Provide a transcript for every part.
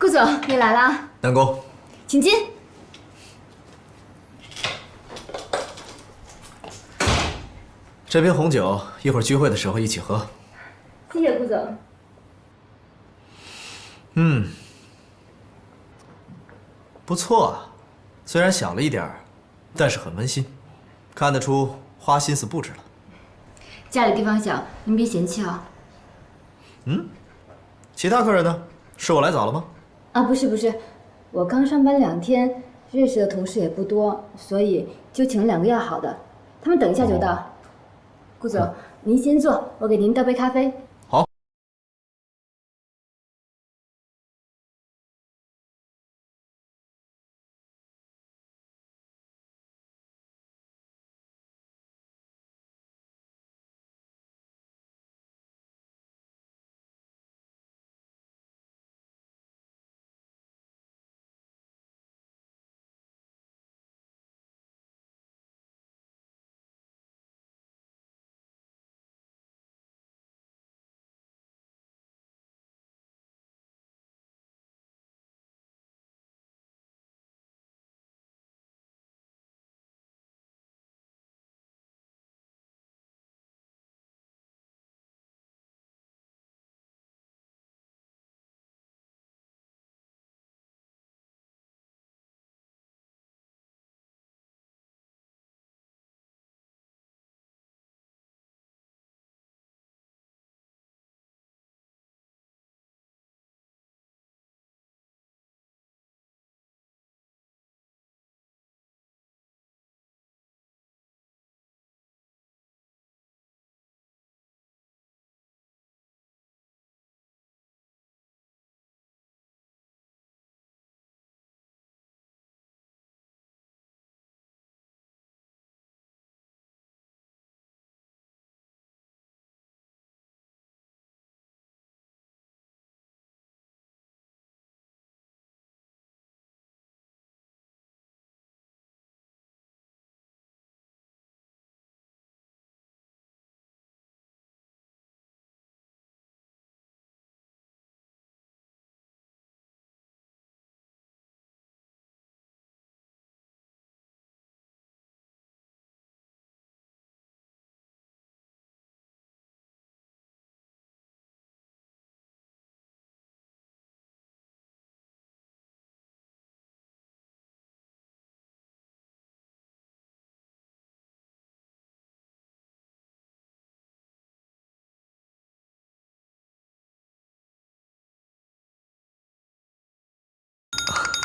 顾总，你来啦！南宫，请进。这瓶红酒一会儿聚会的时候一起喝。谢谢顾总。不错啊，虽然小了一点儿，但是很温馨，看得出花心思布置了。家里地方小，您别嫌弃啊。其他客人呢？是我来早了吗？啊，不是，我刚上班2天，认识的同事也不多，所以就请了2个要好的，他们等一下就到。顾总，您先坐，我给您倒杯咖啡。好。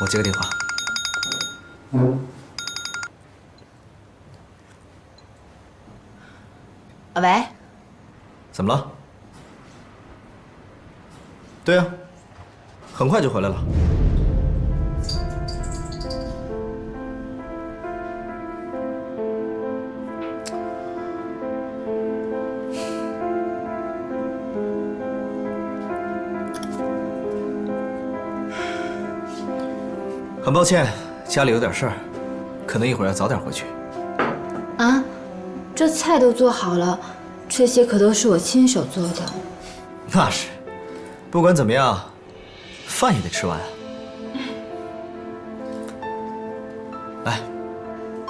我接个电话。喂，怎么了？对啊，很快就回来了。很抱歉，家里有点事儿，可能一会儿要早点回去。啊，这菜都做好了，这些可都是我亲手做的。那是，不管怎么样，饭也得吃完啊。来，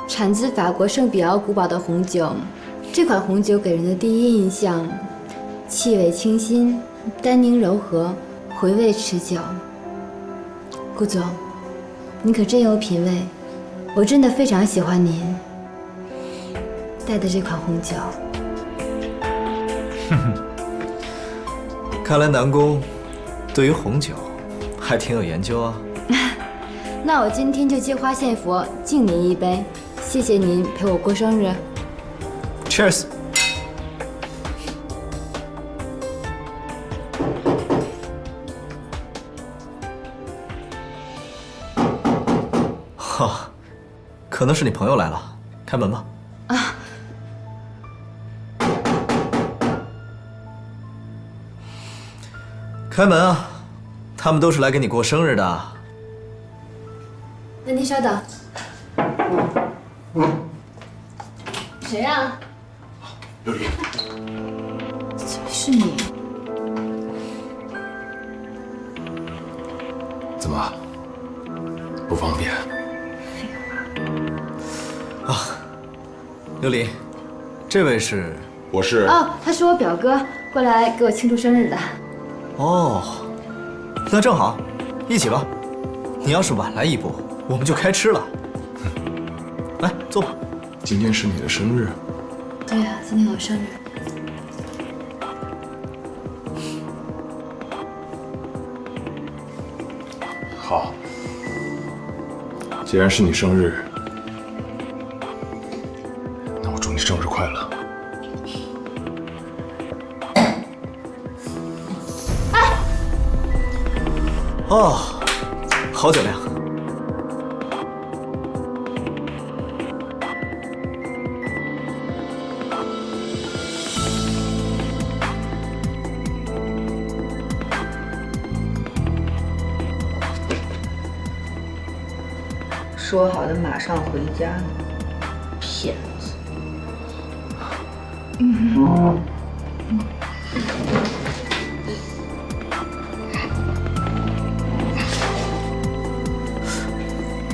产自法国圣彼奥古堡的红酒，这款红酒给人的第一印象，气味清新，单宁柔和，回味持久。顾总，你可真有品味，我真的非常喜欢您带的这款红酒。看来南宫对于红酒还挺有研究啊。那我今天就借花献佛，敬您一杯，谢谢您陪我过生日。Cheers。哈，可能是你朋友来了，开门吧。啊，开门啊！他们都是来给你过生日的。那您稍等。谁啊？琉璃，怎么是你？怎么不方便？琉璃，这位是？我是哦，他是我表哥，过来给我庆祝生日的。哦，那正好，一起吧。你要是晚来一步，我们就开吃了。来，坐吧。今天是你的生日，对呀，今天我生日。好。既然是你生日，那我祝你生日快乐。哦，好酒量。说好的马上回家呢，骗子！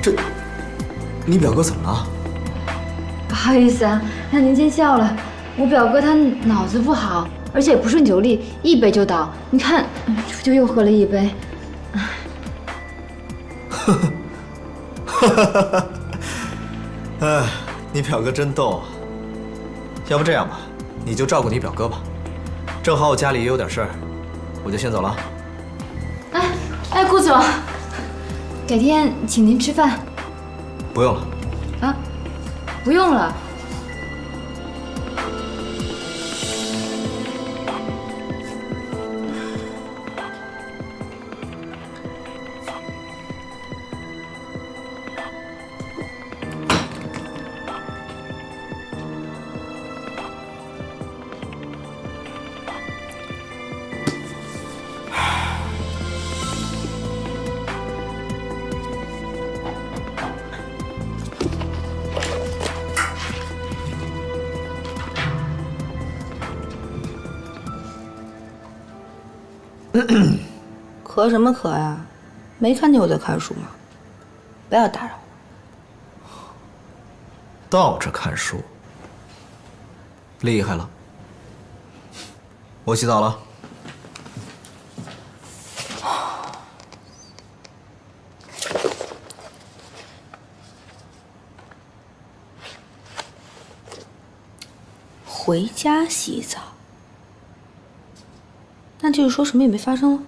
这，你表哥怎么了？不好意思啊，让您见笑了。我表哥他脑子不好，而且不顺酒力，一杯就倒。你看，就又喝了一杯。哎，你表哥真逗啊！要不这样吧，你就照顾你表哥吧。正好我家里也有点事儿，我就先走了。哎，顾总，改天请您吃饭。不用了。啊，不用了。咳什么咳呀？没看见我在看书吗？不要打扰我。倒着看书，厉害了。我洗澡了。回家洗澡，那就是说什么也没发生了。